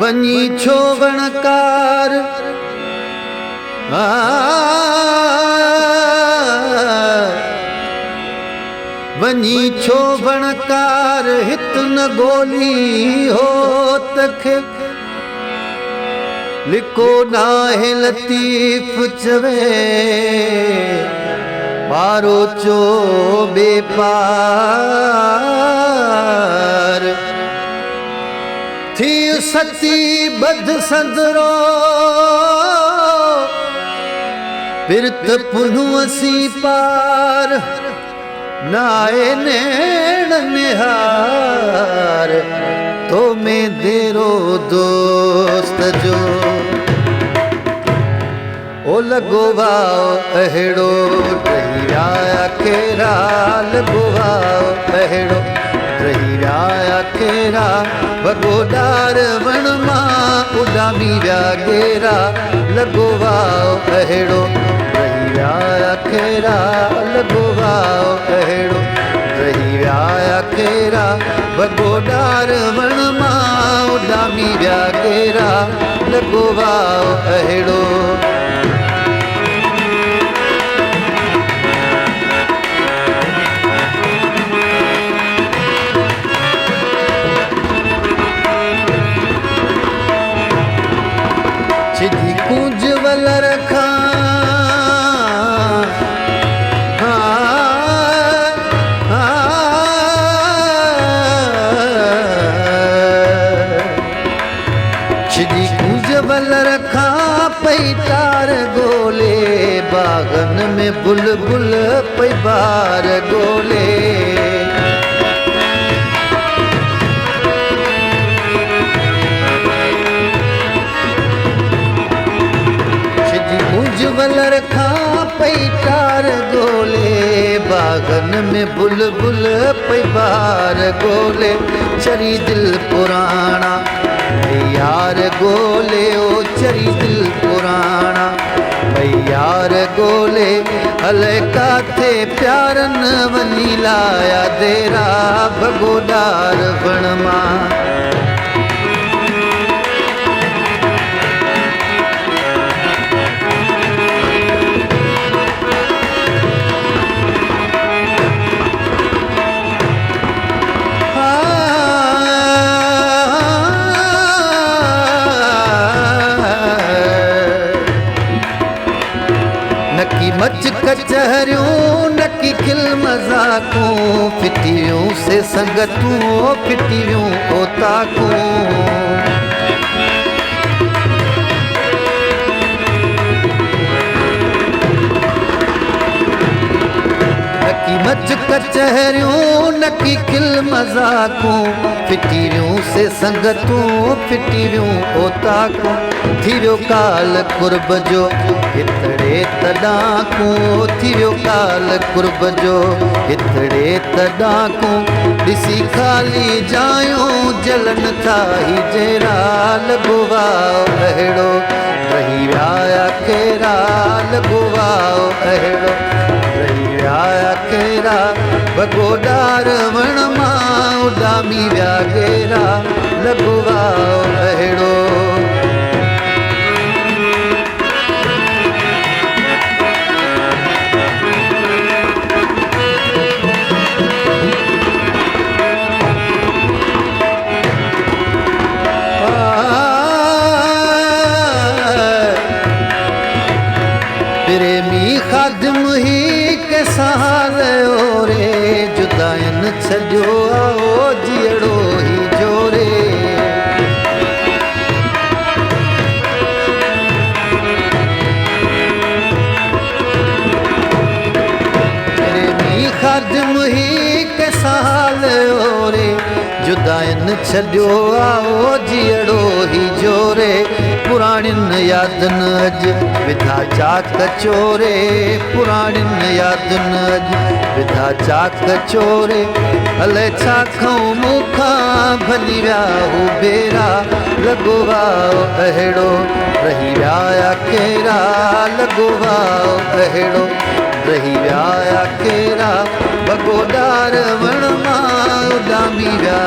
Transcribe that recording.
वनी छो वणकार वनी छो वणकार हित न गोली हो तखे लिको नाहे लतीफ चवे पारो चो बेपार थी सती बद संदरो पिरत पुनु असी पार नाए नैण निहार तो में देरो दोस्त जो ओ लगो वाओ अहेड़ो रही राया केरा लगो वाओ अहेड़ो रही राया केरा भगोदार वण मां उडामी व्या गेरा लगो वाओ अहेड़ो रही राया केरा लगो वाओ अहेड़ो रही राया केरा भगोदार वण मां उडामी व्या गेरा लगो वाओ अहेड़ो छिदी कुंज वल रखा छिदी कुंज वल रखा पैतार गोले बागन में बुलबुल पैबार गोले वलर खा पैतार गोले बागन में बुलबुल पैबार गोले चरी दिल पुराना यार गोले ओ चरी दिल पुराना यार गोले हले काथे प्यारन वनी लाया देरा भगोदार वणमा नकी मच कचहरियों नकी खिल मजाकों फिटियों से संगतों फिटियों ओताकों नकी मच कचहरियों नकी खिल मजाकों फिटियों से संगतों फिटियों ओताकों थियो काल कुर्ब जो हितड़े तडाकू थियो काल कुर्ब जो हितड़े तडाकू दिसी खाली जायूं जलन थाही जेरा लगो वाओ अहेड़ो रही राया केरा लगो वाओ अहेड़ो रही राया केरा भगोदार वण मां उडामी व्या गेरा लगो वाओ अहेड़ो प्रेमी खादिम ही के सहारे रे जुदाइन छजो आओ जियड़ो ही जोरे प्रेमी खादिम ही के सहारे रे जुदाइन छजो आओ जियड़ो ही जोरे पुराणिन यादन अज विधा चाक चोरे पुराणिन यादन अज विधा चाक चोरे हले छा खाऊं मुखा भली विया हू बेरा लॻो वाओ अहिड़ो रही विया केरा लॻो वाओ अहिड़ो रही विया केरा बगोदार वण मां उॾामी विया